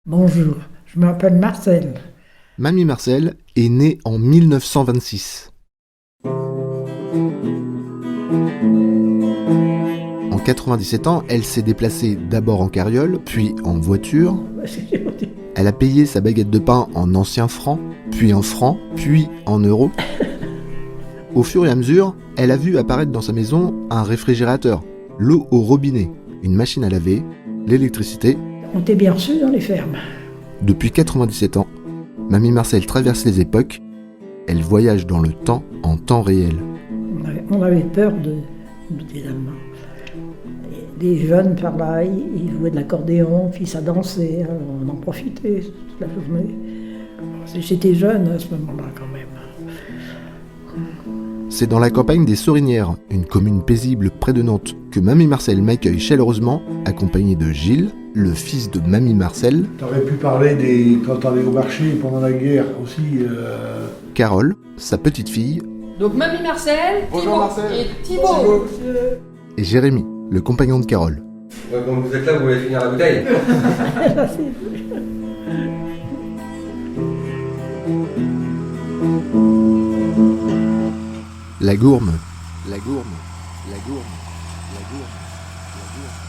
Bonjour, je m'appelle Marcel. Mamie Marcel est née en 1926. En 97 ans, elle s'est déplacée d'abord en carriole, puis en voiture. Elle a payé sa baguette de pain en anciens francs, puis en francs, puis en euros. Au fur et à mesure, elle a vu apparaître dans sa maison un réfrigérateur, l'eau au robinet, une machine à laver, l'électricité. On était bien reçus dans les fermes. Depuis 97 ans, Mamie Marcel traverse les époques. Elle voyage dans le temps en temps réel. On avait peur des Allemands. Les jeunes par là, ils jouaient de l'accordéon, puis ça dansait, alors on en profitait toute la journée. J'étais jeune à ce moment-là quand même. C'est dans la campagne des Sorinières, une commune paisible près de Nantes, que Mamie Marcel m'accueille chaleureusement, accompagnée de Gilles, le fils de Mamie Marcel. T'aurais pu parler quand on allait au marché pendant la guerre aussi. Carole, sa petite fille. Donc Mamie Marcel, Bonjour Thibaut Marcel. et Thibaut. Et Jérémy, le compagnon de Carole. Ouais, donc vous êtes là, vous voulez finir la bouteille? La gourme, la gourme, la gourme, la gourme, la gourme.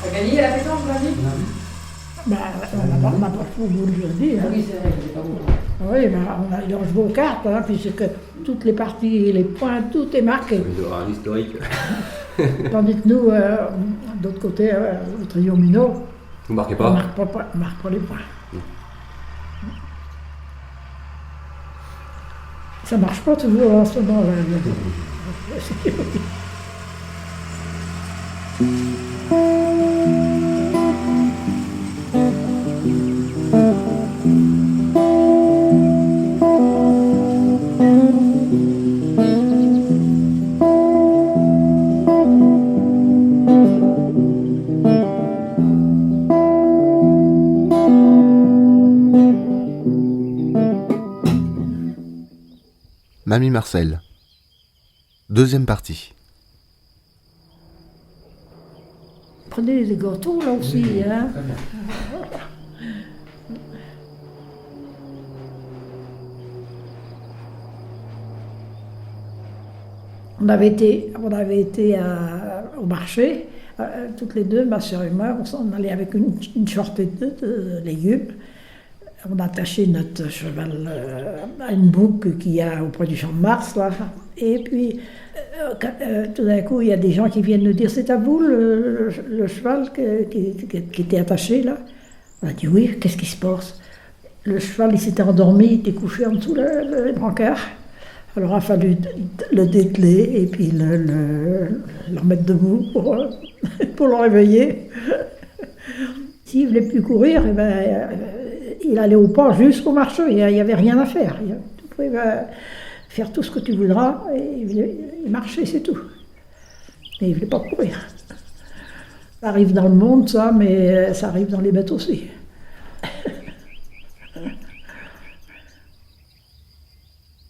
T'as gagné à la pétanque, vas-y. On n'a pas trop voulu le dire. Ah oui, c'est vrai, c'est pas bon. Oui, on a joué aux cartes, puisque toutes les parties, les points, tout est marqué. Vous aurez un historique. Tandis que nous, d'autre côté, au trio Minot, Vous marquez on pas? marque pas les points. Ça marche pas toujours en ce moment. Mamie Marcel. Deuxième partie. Prenez des gâteaux là aussi, hein. On avait été au marché, toutes les deux, ma soeur et moi, on allait avec une shortée de légumes. On a attaché notre cheval à une boucle qu'il y a auprès du Champ de Mars, là. Et puis, tout d'un coup, il y a des gens qui viennent nous dire « C'est à vous le cheval qui était attaché, là ?» On a dit « Oui, qu'est-ce qui se passe ?» Le cheval, il s'était endormi, il était couché en dessous les brancards. Alors, il a fallu le dételer et puis le remettre debout pour le réveiller. S'il ne voulait plus courir, eh ben, il allait au pas jusqu'au marché, il n'y avait rien à faire. Tu pouvais faire tout ce que tu voudras, et il marchait, c'est tout. Et il ne voulait pas courir. Ça arrive dans le monde, ça, mais ça arrive dans les bêtes aussi.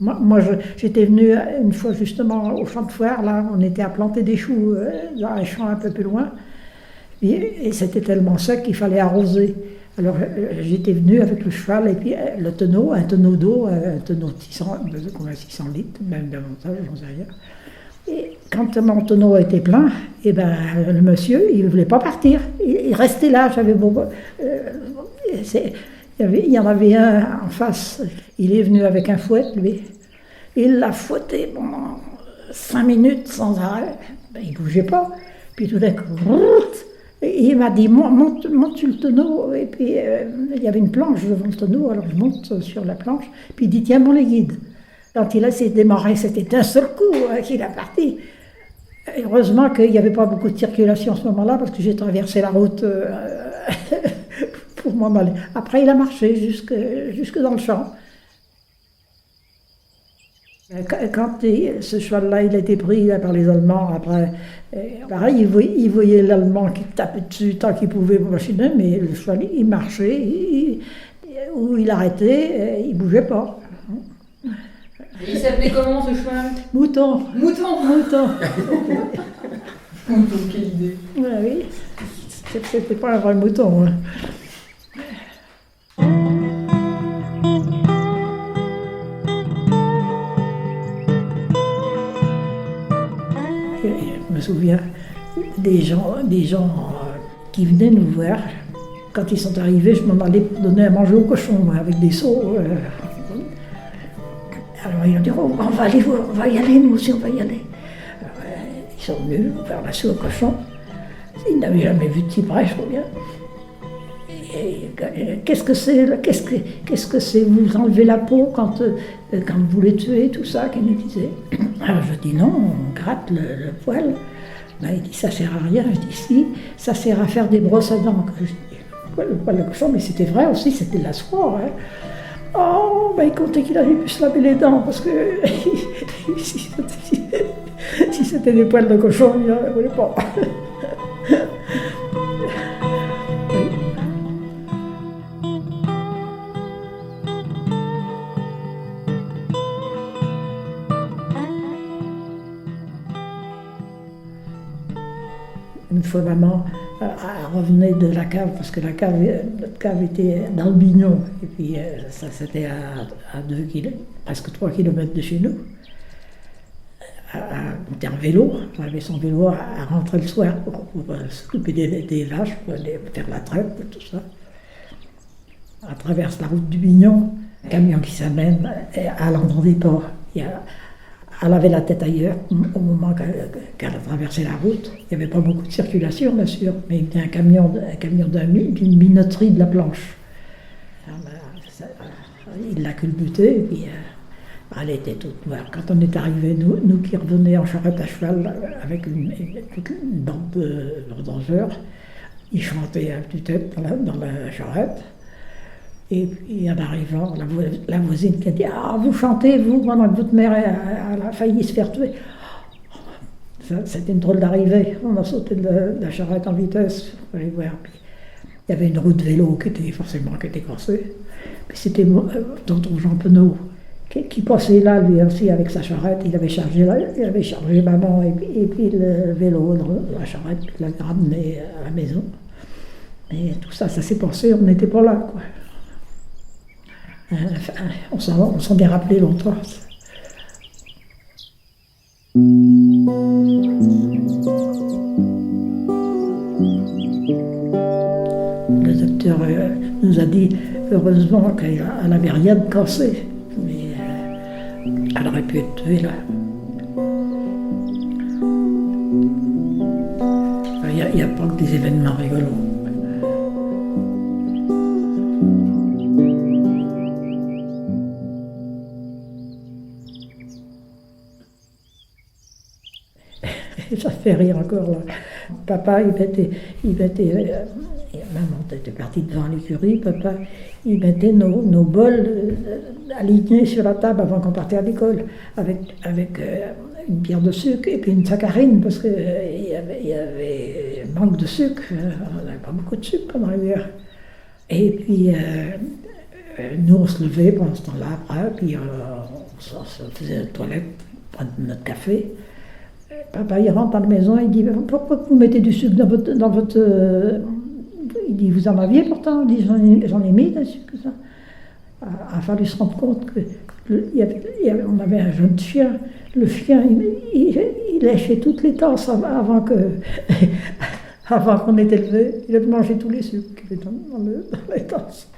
Moi, j'étais venue une fois justement au champ de foire, là, on était à planter des choux dans un champ un peu plus loin, et c'était tellement sec qu'il fallait arroser. Alors j'étais venue avec le cheval et puis le tonneau, un tonneau d'eau, un tonneau de 600 litres, même davantage, j'en sais rien. Et quand mon tonneau était plein, et ben, le monsieur, il ne voulait pas partir. Il restait là, j'avais beaucoup. Il y en avait un en face, il est venu avec un fouet, lui. Il l'a fouetté pendant 5 minutes sans arrêt. Ben, il ne bougeait pas. Puis tout d'un coup, et il m'a dit, monte sur le tonneau, et puis il y avait une planche devant le tonneau, alors je monte sur la planche, puis il dit, tiens, bon, les guides. Quand il a s'est démarré, c'était d'un seul coup qu'il a parti. Et heureusement qu'il n'y avait pas beaucoup de circulation à ce moment-là, parce que j'ai traversé la route pour m'en aller. Après, il a marché jusque dans le champ. Quand ce cheval-là, il a été pris par les Allemands, après, pareil, il voyait l'Allemand qui tapait dessus tant qu'il pouvait pour machiner, mais le cheval, il marchait, ou il arrêtait, il ne bougeait pas. Et il s'appelait comment ce cheval? Mouton. Mouton. Mouton. Mouton, quelle idée. Ouais, oui. c'était pas un vrai mouton. Hein. Et je me souviens des gens qui venaient nous voir. Quand ils sont arrivés, je m'en allais donner à manger aux cochons, moi, avec des seaux. Alors ils ont dit, oh, on va aller voir, on va y aller, nous aussi on va y aller. Alors, ils sont venus faire la soupe aux cochons. Ils n'avaient jamais vu de si près, je crois bien. Et qu'est-ce que c'est, vous enlevez la peau quand vous les tuez, tout ça, qu'ils nous disaient. Alors je dis non, on gratte le poil. Ben, il dit ça sert à rien. Je dis si, ça sert à faire des brosses à dents. Je dis, le poil de cochon, mais c'était vrai aussi, c'était de la soie. Hein. Oh, ben il comptait qu'il allait plus se laver les dents, parce que si c'était des poils de cochon, il ne voulait pas. Une fois, maman revenait de la cave, parce que notre cave était dans le Bignon, et puis ça c'était à 2 km, presque 3 km de chez nous. On était en vélo, on avait son vélo à rentrer le soir pour s'occuper des vaches, pour aller faire la traite, tout ça. On traverse la route du Bignon, un camion qui s'amène à l'endroit des ports. Elle avait la tête ailleurs au moment qu'elle a traversé la route. Il n'y avait pas beaucoup de circulation, bien sûr, mais il y avait un camion d'une minoterie de la Planche. Il l'a culbutée, et puis elle était toute noire. Quand on est arrivés, nous qui revenons en charrette à cheval avec une bande de vendangeurs, ils chantaient à tue-tête dans la charrette. Et puis en arrivant, la voisine qui a dit « Ah, vous chantez, vous, pendant que votre mère a failli se faire tuer ». C'était une drôle d'arrivée. On a sauté de la charrette en vitesse pour aller voir. Puis, il y avait une roue de vélo qui était corsée. Puis c'était tonton Jean Penaud qui passait là, lui aussi, avec sa charrette. Il avait chargé maman et puis le vélo dans la charrette, puis il l'avait ramené à la maison. Et tout ça, ça s'est passé, on n'était pas là, quoi. On s'en est rappelé longtemps. Le docteur nous a dit, heureusement, qu'elle n'avait rien de cassé, mais elle aurait pu être tuée là. Il n'y a pas que des événements rigolos. Ça fait rire encore là. Papa, maman était partie devant l'écurie, papa, il mettait nos bols alignés sur la table avant qu'on partait à l'école, avec une pierre de sucre et puis une saccharine, parce qu'il y avait manque de sucre, on n'avait pas beaucoup de sucre pendant l'hiver. Et puis, nous on se levait pendant ce temps-là, après, puis on se faisait la toilette, prendre notre café. Papa, il rentre dans la maison, il dit « Pourquoi vous mettez du sucre dans votre... Il dit « Vous en aviez pourtant ?» Il dit « J'en ai mis, du sucre, ça. » Il a fallu se rendre compte qu'on avait un jeune chien. Le chien, il léchait toutes les tasses avant qu'on ait élevé. Il avait mangé tous les sucres qui étaient dans les tasses.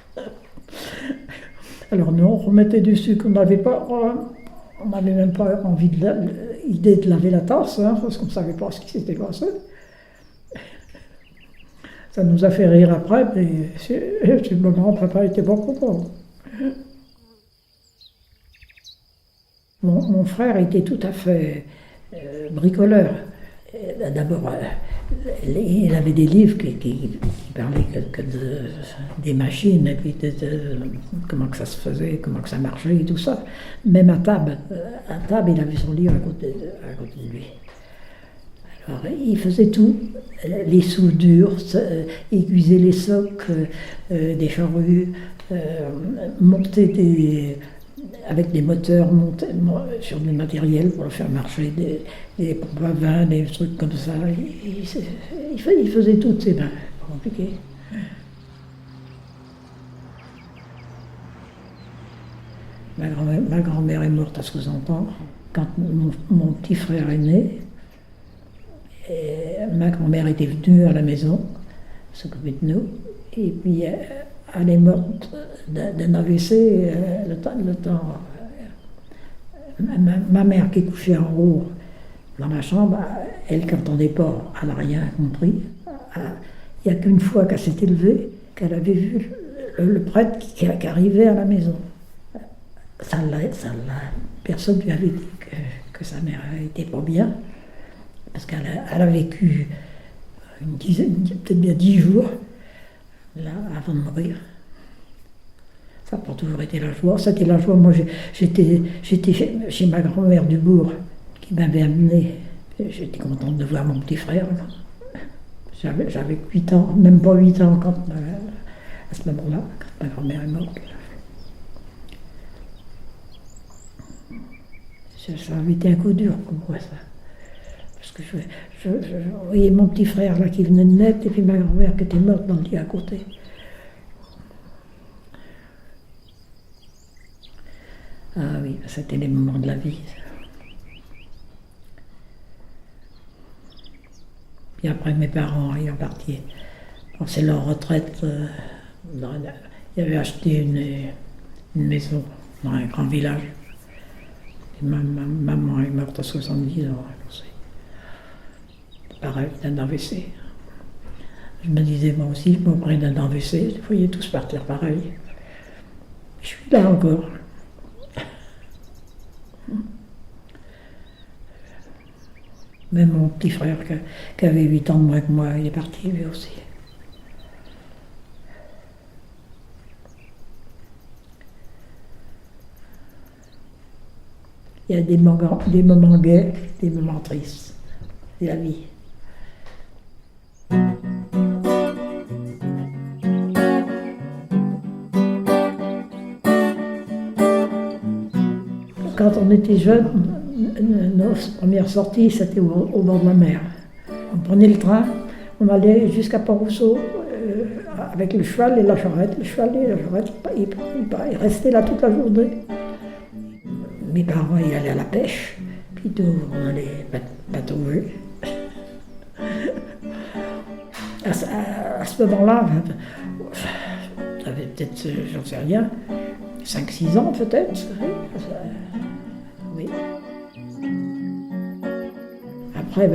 Alors nous, on remettait du sucre, on n'avait même pas l'idée de laver la tasse, hein, parce qu'on ne savait pas ce qui s'était passé. Ça nous a fait rire après, mais sur le moment, papa était pas content. Mon frère était tout à fait bricoleur. D'abord, il avait des livres qui parlaient que des machines, et puis de comment que ça se faisait, comment que ça marchait, et tout ça. Même à table, il avait son livre à côté de lui. Alors, il faisait tout, les soudures, aiguiser les socs, des charrues, monter avec des moteurs, monter sur du matériel pour le faire marcher, des pompes à vin, des trucs comme ça. Il faisait toutes ces mains. pas compliqué. Ma grand-mère est morte à 60 ans. Quand mon petit frère est né, et ma grand-mère était venue à la maison s'occuper de nous. Et puis elle est morte d'un AVC le temps. Ma mère qui couchait en haut dans la chambre, elle qui n'entendait pas, elle n'a rien compris. Il n'y a qu'une fois qu'elle s'était levée, qu'elle avait vu le prêtre qui arrivait à la maison. Personne ne lui avait dit que sa mère n'était pas bien, parce qu'elle a vécu peut-être bien 10 jours là, avant de mourir. Ça n'a pas toujours été la joie. C'était la joie. Moi, j'étais chez ma grand-mère du bourg qui m'avait amené. J'étais contente de voir mon petit frère. J'avais 8 ans, même pas 8 ans à ce moment-là, quand ma grand-mère est morte. Ça avait été un coup dur pour moi, ça. Parce que je voyais mon petit frère là qui venait de naître et puis ma grand-mère qui était morte dans le lit à côté. Ah oui, c'était les moments de la vie. Puis après, mes parents ayant parti, c'est leur retraite. Ils avaient acheté une maison dans un grand village. Et maman est morte à 70 ans. Pareil, d'un AVC. Je me disais, moi aussi, je mourrais d'un AVC. Vous voyez tous partir pareil. Je suis là encore. Même mon petit frère qui avait 8 ans de moins que moi, il est parti lui aussi. Il y a des moments gais, des moments tristes. C'est la vie. Quand on était jeunes, nos premières sorties, c'était au bord de la mer. On prenait le train, on allait jusqu'à Port-Rousseau avec le cheval et la charrette. Le cheval et la charrette, ils restaient là toute la journée. Mes parents, ils allaient à la pêche, puis nous, on allait patrouiller. À ce moment-là, j'avais peut-être, j'en sais rien, 5-6 ans peut-être. Oui. Après,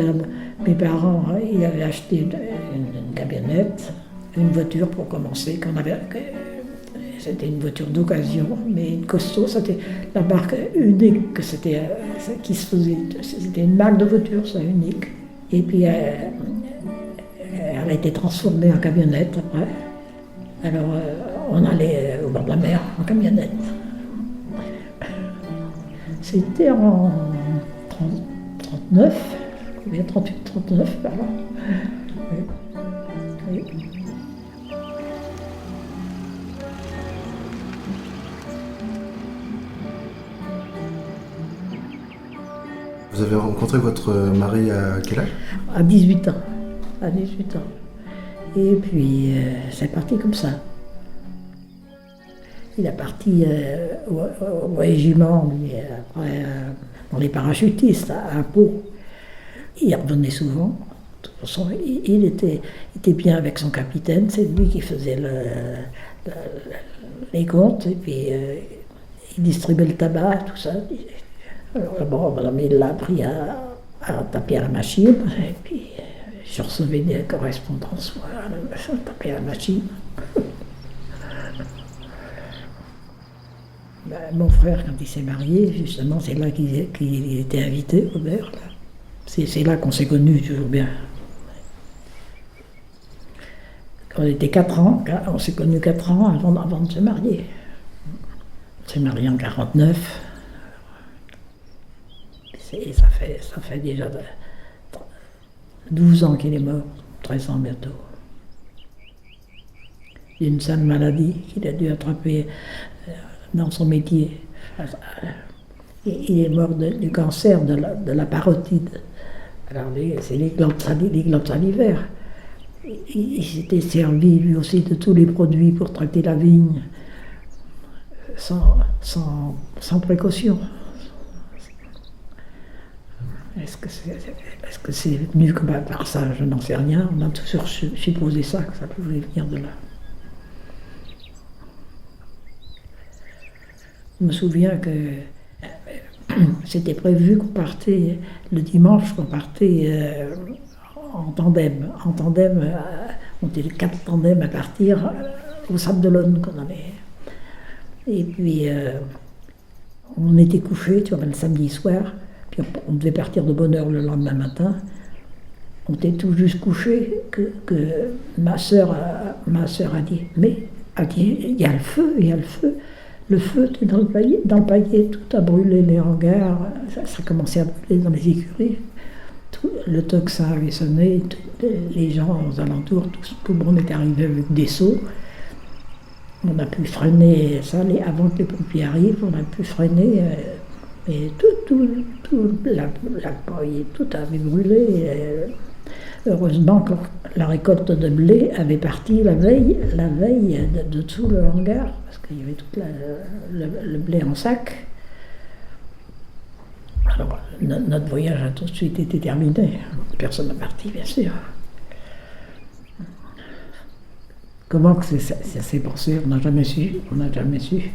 mes parents, ils avaient acheté une camionnette, une voiture pour commencer, c'était une voiture d'occasion, mais une costaud, c'était la marque unique qui se faisait. C'était une marque de voiture, ça, unique. Et puis, elle a été transformée en camionnette après. Alors, on allait au bord de la mer en camionnette. C'était en 39, combien 38, 39, par là. Oui. Oui. Vous avez rencontré votre mari à quel âge? À 18 ans. À 18 ans. Et puis, c'est parti comme ça. Il est parti au régiment, lui, après, dans les parachutistes, à Pau. Il revenait souvent. De toute façon, il était bien avec son capitaine, c'est lui qui faisait les comptes, et puis il distribuait le tabac, tout ça. Alors bon, il l'a appris à taper à la machine, et puis je recevais des correspondances, moi, à taper à la machine. Mon frère, quand il s'est marié, justement, c'est là qu'il était invité, Robert. C'est là qu'on s'est connus toujours bien. Quand on était 4 ans, on s'est connus 4 ans avant de se marier. On s'est marié en 49. Ça fait déjà 12 ans qu'il est mort, 13 ans bientôt. Il y a une sale maladie qu'il a dû attraper dans son métier. Il est mort du cancer de la parotide. Alors c'est les glandes salivaires. il s'était servi lui aussi de tous les produits pour traiter la vigne, sans précaution. Est-ce que c'est venu comme par ça? Je n'en sais rien. On a toujours supposé ça, que ça pouvait venir de là. Je me souviens que c'était prévu qu'on partait le dimanche, qu'on partait en tandem. En tandem, on était 4 tandems à partir au Sable d'Olonne qu'on allait. Et puis on était couchés, tu vois, le samedi soir. Puis on devait partir de bonne heure le lendemain matin. On était tout juste couchés que ma sœur a dit, mais il y a le feu, il y a le feu. Le feu était dans le paillet, tout a brûlé, les hangars, ça commençait à brûler dans les écuries. Le tocsin avait sonné, les gens aux alentours, tout le monde est arrivé avec des seaux. On a pu freiner ça, avant que les pompiers arrivent, on a pu freiner, et la paille, tout avait brûlé. Heureusement que la récolte de blé avait parti la veille de tout le hangar, parce qu'il y avait tout le blé en sac. Alors, notre voyage a tout de suite été terminé. Personne n'est parti, bien sûr. Comment que ça s'est passé? On n'a jamais su. On n'a jamais su.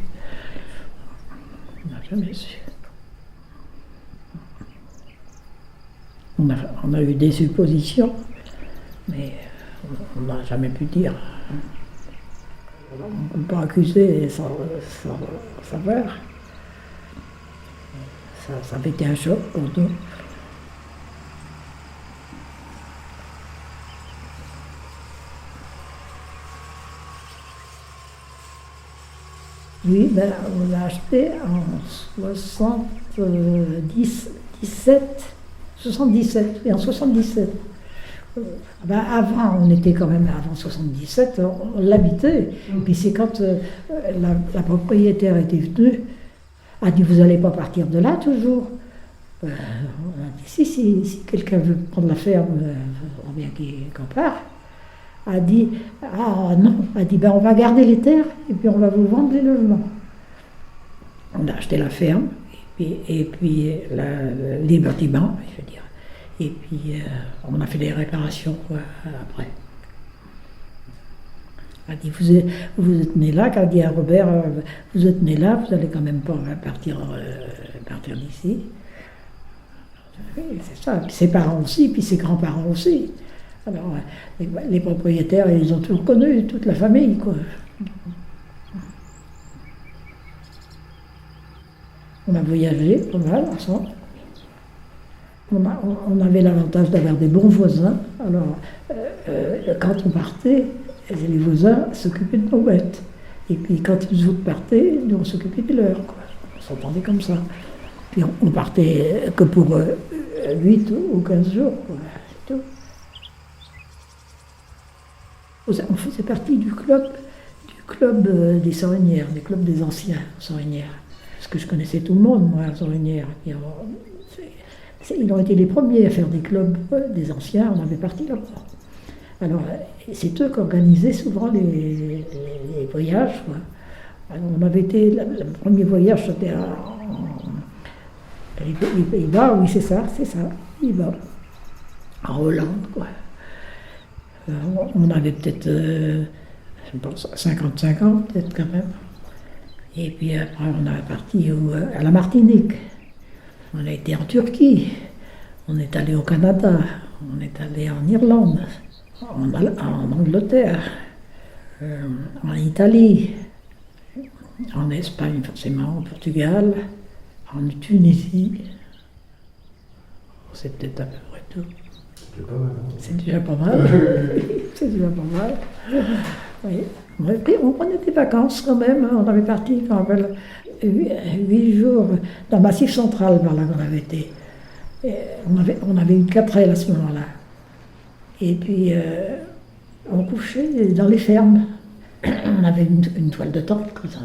On a eu des suppositions, mais on n'a jamais pu dire. On ne peut pas accuser sans savoir. Ça avait été un choc pour nous. Oui, ben, on l'a acheté en 77, oui, en 77. Ben avant, on était quand même, avant 77, on l'habitait. Puis c'est quand la propriétaire était venue, a dit, vous n'allez pas partir de là toujours. On a dit, si quelqu'un veut prendre la ferme, on vient qu'on part. A dit, ah non, a dit, ben on va garder les terres et puis on va vous vendre les logements. On a acheté la ferme et puis les bâtiments, je veux dire. Et puis on a fait des réparations quoi, après. A dit, vous êtes né là, qu'a dit à Robert, vous êtes né là, vous n'allez quand même pas partir d'ici. Oui, c'est ça, puis ses parents aussi, puis ses grands-parents aussi. Alors, les propriétaires, ils ont toujours connu, toute la famille, quoi. On a voyagé pas mal ensemble. On avait l'avantage d'avoir des bons voisins. Alors, quand on partait, les voisins s'occupaient de nos bêtes. Et puis, quand les autres partaient, nous, on s'occupait de leurs, quoi. On s'entendait comme ça. Puis, on partait que pour 8 ou 15 jours, quoi. C'est tout. On faisait partie du club des Sorinières, du club des anciens Sorinières. Parce que je connaissais tout le monde, moi, à Sorinières. Ils ont été les premiers à faire des clubs des anciens, on avait parti là-bas. Alors, c'est eux qui organisaient souvent les voyages, quoi. Alors, on avait été, le premier voyage, c'était les Pays-Bas, oui, c'est ça, Pays-Bas. En Hollande, quoi. On avait peut-être, je pense, 55 ans, peut-être quand même. Et puis après, on est parti à la Martinique. On a été en Turquie. On est allé au Canada. On est allé en Irlande. En Angleterre. En Italie. En Espagne, forcément. Au Portugal. En Tunisie. C'est peut-être à peu près tout. C'est déjà pas mal. C'est déjà pas mal. Oui. On prenait des vacances quand même. On avait parti, je me rappelle, 8 jours dans le Massif central, par là qu'on avait été. Et on avait eu 4 ailes à ce moment-là. Et puis, on couchait dans les fermes. On avait une toile de tente, comme ça.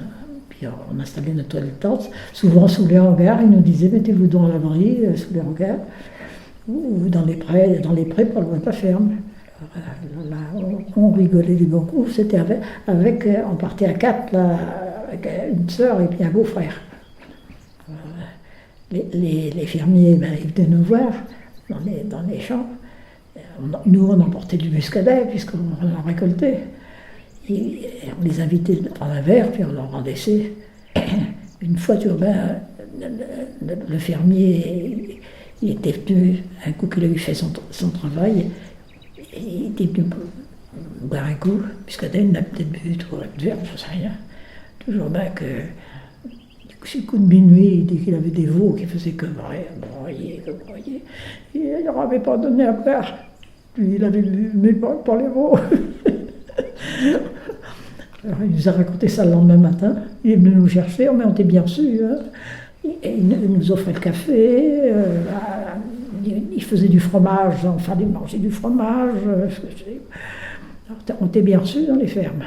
Puis on installait notre toile de tente, souvent sous les hangars. Ils nous disaient, mettez-vous dans l'abri, sous les hangars. Ou dans les prés pas loin de la ferme. Là, on rigolait du bon coup. C'était on partait à 4, là, avec une sœur et puis un beau-frère. Les fermiers, ben, ils venaient nous voir dans les champs. Nous, on emportait du muscadet puisqu'on en récoltait. Et on les invitait de prendre un verre, puis on leur en laissait. Une fois, Urbain, le fermier, il était venu, un coup qu'il a eu fait son travail, il était venu boire un coup, muscadet, il n'a peut-être bu 3 verres, je ne sais rien. Toujours bien que, du coup de minuit, dès qu'il avait des veaux qui faisaient que broyer, il leur avait pas donné à boire. Puis il avait bu, mais pas les veaux. Alors, il nous a raconté ça le lendemain matin. Il est venu nous chercher, mais on était bien reçus. Hein. Et il nous offrait le café, il faisait du fromage, enfin, il mangeait du fromage. On était bien reçus dans les fermes.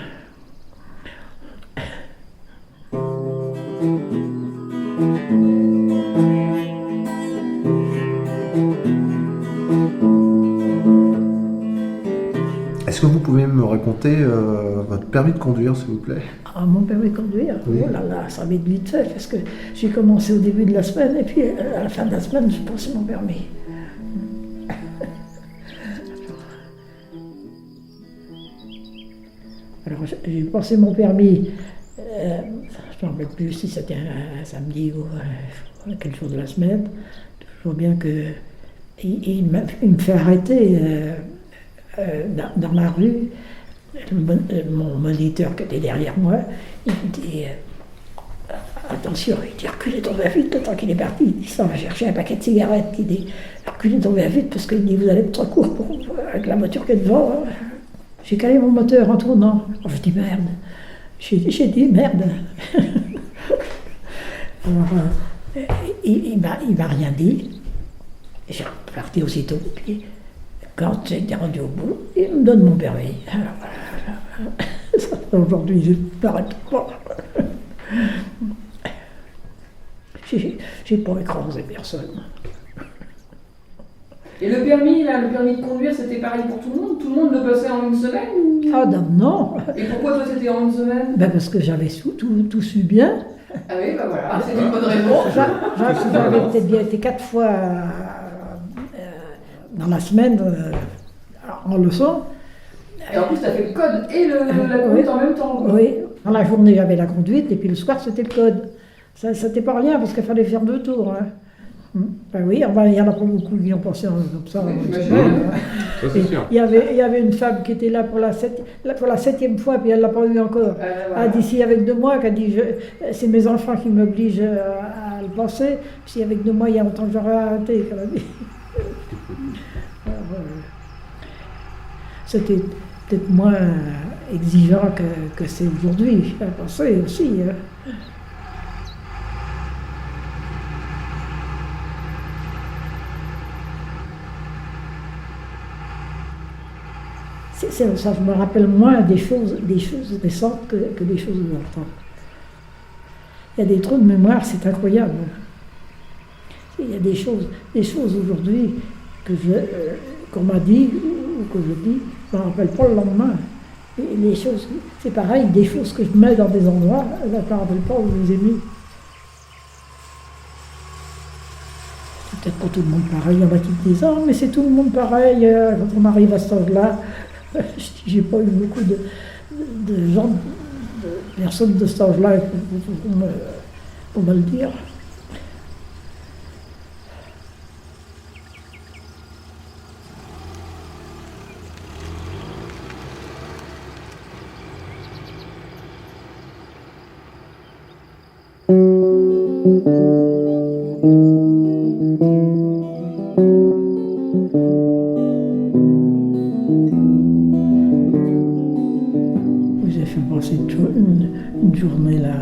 Est-ce que vous pouvez me raconter votre permis de conduire, s'il vous plaît? Ah, mon permis de conduire, oui. Oh là là, ça m'est vite fait, parce que j'ai commencé au début de la semaine, et puis à la fin de la semaine, j'ai passé mon permis. Alors, j'ai passé mon permis, je ne me rappelle plus si c'était un samedi ou quel jour de la semaine, toujours bien que... Il me fait arrêter dans la rue. Mon moniteur qui était derrière moi, il me dit attention, il dit reculez ton verre vite, le temps qu'il est parti, il dit ça, on va chercher un paquet de cigarettes, il dit reculez ton verre vite parce qu'il dit vous allez être trop court avec la voiture qui est devant. J'ai calé mon moteur en tournant. Oh, je dis merde. J'ai dit merde. Alors, il m'a rien dit. J'ai reparti aussitôt. Puis, quand j'étais rendu au bout, il me donne mon permis. Aujourd'hui, je ne m'arrête pas. J'ai pas écrasé personne. Et le permis, là, le permis de conduire, c'était pareil pour tout le monde? Tout le monde le passait en une semaine ou... Ah non. Et pourquoi toi c'était en une semaine? Ben parce que j'avais tout su bien. Ah oui, bah voilà, c'est une bonne réponse. J'avais peut-être bien été 4 fois dans la semaine en leçon. Et en plus, tu as fait le code et la conduite en même temps. Quoi. Oui, dans la journée j'avais la conduite et puis le soir c'était le code. Ça c'était pas rien parce qu'il fallait faire 2 tours. Hein. Ben oui, il y en a pas beaucoup qui ont pensé comme ça. Oui, Ça, c'est sûr. Il y avait une femme qui était là pour la 7e fois, puis elle ne l'a pas eu encore. Voilà. Elle a dit si avec 2 mois, qu'elle dit c'est mes enfants qui m'obligent à le passer. Si avec 2 mois, il y a longtemps que j'aurais arrêté, qu'elle a dit. Alors, c'était peut-être moins exigeant que c'est aujourd'hui, à penser aussi. Hein. Ça, je me rappelle moins des choses récentes que des choses d'antan. Il y a des trous de mémoire, c'est incroyable. Il y a des choses aujourd'hui qu'on m'a dit ou que je dis, je ne me rappelle pas le lendemain. Et les choses, c'est pareil, des choses que je mets dans des endroits, je ne me rappelle pas où je les ai mis. C'est peut-être pas tout le monde pareil, il y en a qui me disent « Ah, mais c'est tout le monde pareil, quand on arrive à cet âge-là ». J'ai pas eu beaucoup de gens, de personnes de cet âge-là pour me le dire. Une journée là.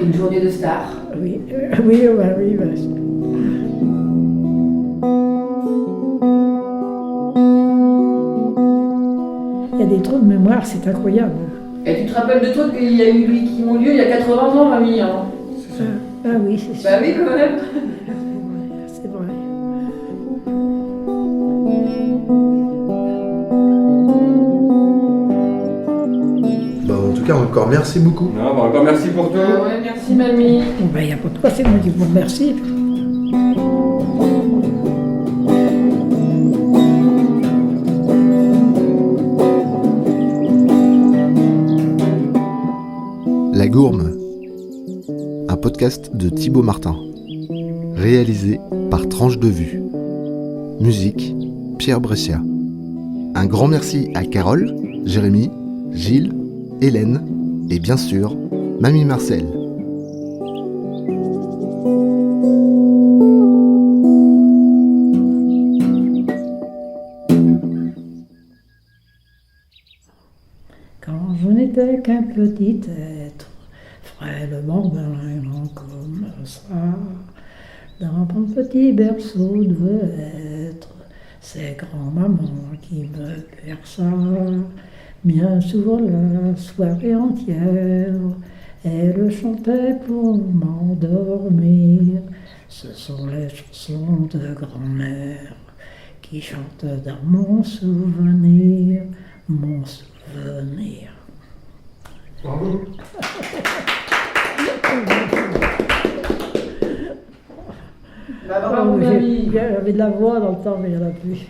Une journée de star. Oui. Il y a des trous de mémoire, c'est incroyable. Et tu te rappelles de trucs qu'il y a eu qui ont lieu il y a 80 ans, mamie, hein? Ah oui, c'est sûr. Bah oui, quand même. C'est vrai. cas, encore merci beaucoup. Non, bah encore merci pour tout. Ouais, merci mamie. Il n'y a pas de quoi, c'est moi qui vous remercie. La Gourme, un podcast de Thibaut Martin, réalisé par Tranche de Vue. Musique, Pierre Brescia. Un grand merci à Carole, Jérémy, Gilles, Hélène et bien sûr, Mamie Marcel. Quand je n'étais qu'un petit être, frêlement berlinant comme ça, dans mon petit berceau devait être, c'est grand-maman qui me berça. Bien souvent la soirée entière, elle chantait pour m'endormir. Ce sont les chansons de grand-mère qui chantent dans mon souvenir, mon souvenir. Bravo. Bah, bravo mamie. Il y avait de la voix dans le temps, mais il n'y en a plus.